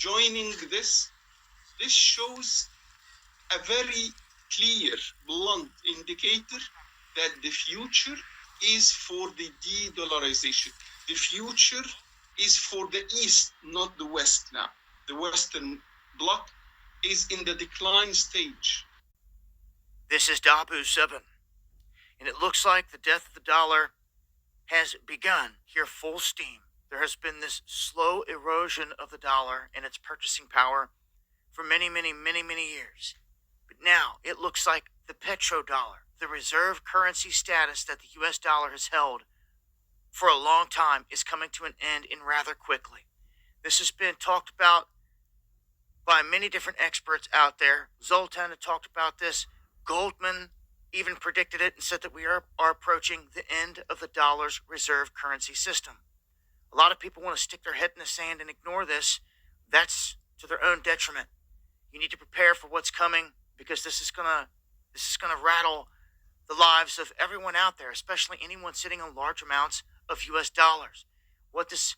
joining this shows a very clear, blunt indicator that the future is for the de-dollarization. The future is for the East, not the West now. The Western bloc is in the decline stage. This is Dabu 7, and it looks like the death of the dollar has begun here full steam. There has been this slow erosion of the dollar and its purchasing power for many years. But now it looks like the petrodollar, the reserve currency status that the US dollar has held for a long time, is coming to an end and rather quickly. This has been talked about by many different experts out there. Zoltan had talked about this. Goldman even predicted it and said that we are approaching the end of the dollar's reserve currency system. A lot of people want to stick their head in the sand and ignore this. That's to their own detriment. You need to prepare for what's coming, because this is gonna rattle the lives of everyone out there, especially anyone sitting on large amounts of US dollars. What this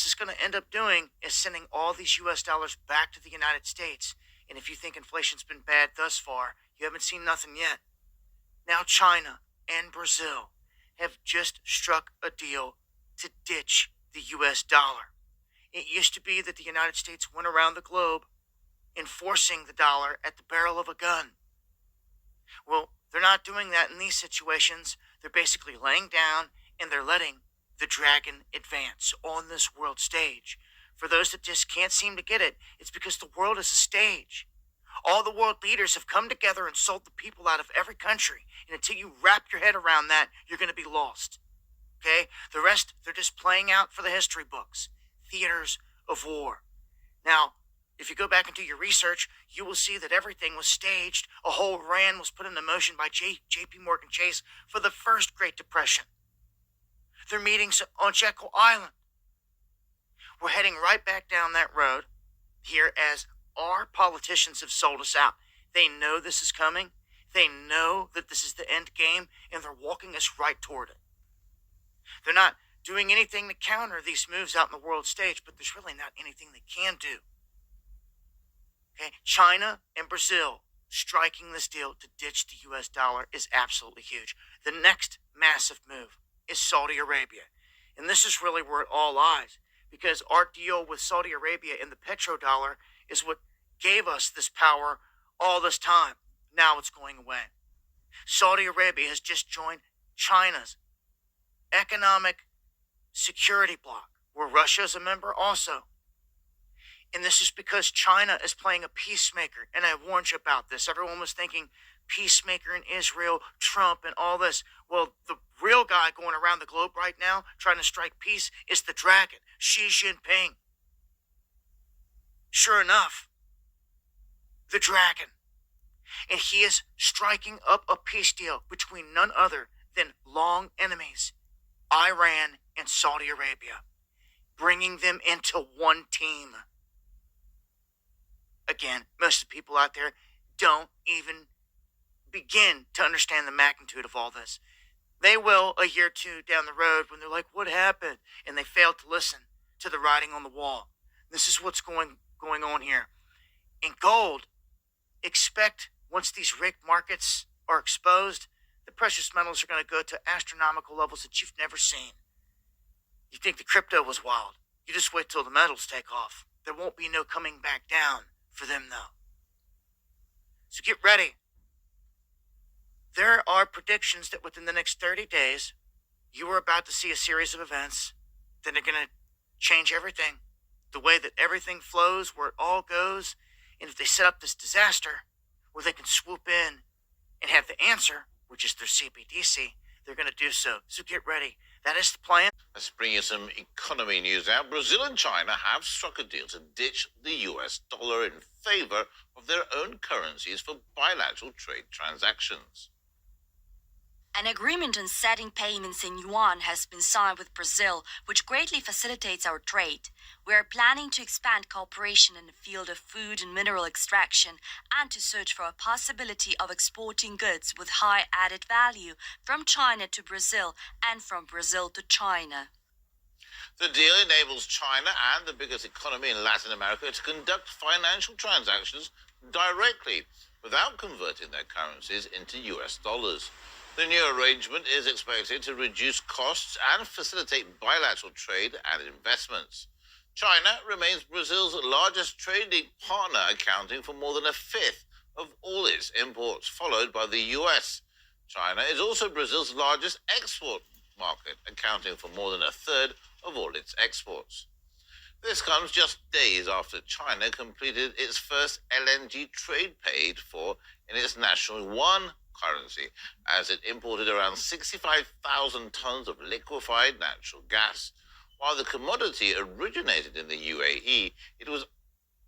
is going to end up doing is sending all these US dollars back to the United States. And if you think inflation's been bad thus far, you haven't seen nothing yet. Now China and Brazil have just struck a deal to ditch the US dollar. It used to be that the United States went around the globe enforcing the dollar at the barrel of a gun. Well, they're not doing that in these situations. They're basically laying down and they're letting the dragon advance on this world stage. For those that just can't seem to get it, it's because the world is a stage. All the world leaders have come together and sold the people out of every country. And until you wrap your head around that, you're going to be lost. Okay? The rest, they're just playing out for the history books. Theaters of war. Now, if you go back and do your research, you will see that everything was staged. A whole Iran was put into motion by J.P. Morgan Chase for the first Great Depression. Their meetings on Jekyll Island. We're heading right back down that road here as our politicians have sold us out. They know this is coming. They know that this is the end game, and they're walking us right toward it. They're not doing anything to counter these moves out in the world stage, but there's really not anything they can do. Okay? China and Brazil striking this deal to ditch the US dollar is absolutely huge. The next massive move is Saudi Arabia. And this is really where it all lies, because our deal with Saudi Arabia and the petrodollar is what gave us this power all this time. Now it's going away. Saudi Arabia has just joined China's economic security bloc, where Russia is a member also. And this is because China is playing a peacemaker. And I warned you about this. Everyone was thinking peacemaker in Israel, Trump, and all this. Well, the real guy going around the globe right now trying to strike peace is the dragon, Xi Jinping. Sure enough, the dragon. And he is striking up a peace deal between none other than long enemies, Iran and Saudi Arabia, bringing them into one team. Again, most of the people out there don't even begin to understand the magnitude of all this. They will a year or two down the road when they're like, what happened? And they fail to listen to the writing on the wall. This is what's going on here. In gold, expect once these rigged markets are exposed, the precious metals are going to go to astronomical levels that you've never seen. You think the crypto was wild. You just wait till the metals take off. There won't be no coming back down for them, though. So get ready. There are predictions that within the next 30 days, you are about to see a series of events that are going to change everything. The way that everything flows, where it all goes. And if they set up this disaster where they can swoop in and have the answer, which is their CBDC, they're going to do so. So get ready. That is the plan. Let's bring you some economy news now. Brazil and China have struck a deal to ditch the US dollar in favor of their own currencies for bilateral trade transactions. An agreement on setting payments in yuan has been signed with Brazil, which greatly facilitates our trade. We are planning to expand cooperation in the field of food and mineral extraction and to search for a possibility of exporting goods with high added value from China to Brazil and from Brazil to China. The deal enables China and the biggest economy in Latin America to conduct financial transactions directly without converting their currencies into US dollars. The new arrangement is expected to reduce costs and facilitate bilateral trade and investments. China remains Brazil's largest trading partner, accounting for more than a fifth of all its imports, followed by the US. China is also Brazil's largest export market, accounting for more than a third of all its exports. This comes just days after China completed its first LNG trade paid for in its national yuan currency, as it imported around 65,000 tons of liquefied natural gas. While the commodity originated in the UAE, it was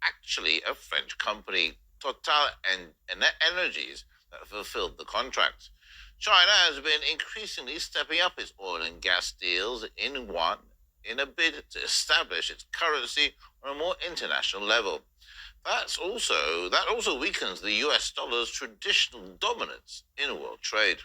actually a French company, Total Energies, that fulfilled the contract. China has been increasingly stepping up its oil and gas deals in yuan in a bid to establish its currency on a more international level. That also weakens the US dollar's traditional dominance in world trade.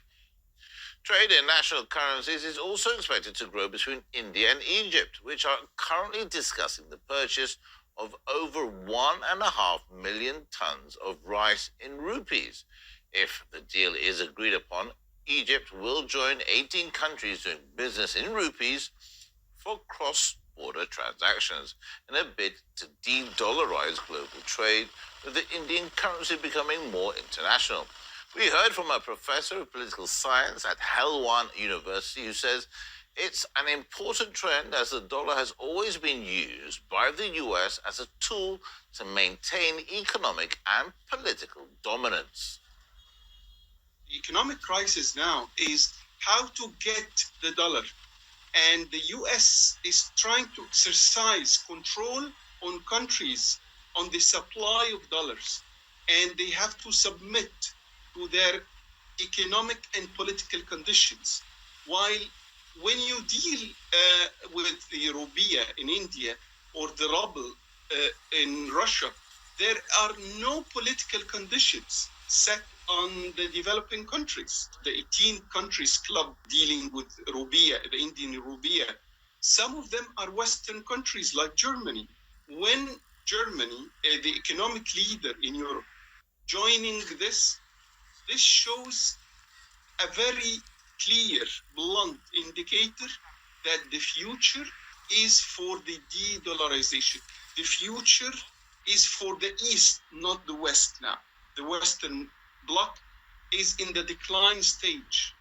Trade in national currencies is also expected to grow between India and Egypt, which are currently discussing the purchase of over 1.5 million tons of rice in rupees. If the deal is agreed upon, Egypt will join 18 countries doing business in rupees for cross-border transactions in a bid to de-dollarize global trade, with the Indian currency becoming more international. We heard from a professor of political science at Helwan University who says it's an important trend, as the dollar has always been used by the US as a tool to maintain economic and political dominance. The economic crisis now is how to get the dollar. And the US is trying to exercise control on countries on the supply of dollars. And they have to submit to their economic and political conditions. While when you deal with the rupiah in India or the ruble in Russia, there are no political conditions set on the developing countries. The 18 countries club dealing with rupiah, the Indian rupiah, some of them are Western countries like Germany. When Germany, the economic leader in Europe, joining this shows a very clear, blunt indicator that the future is for the de-dollarization. The future is for the East, not the West now. The Western bloc is in the decline stage.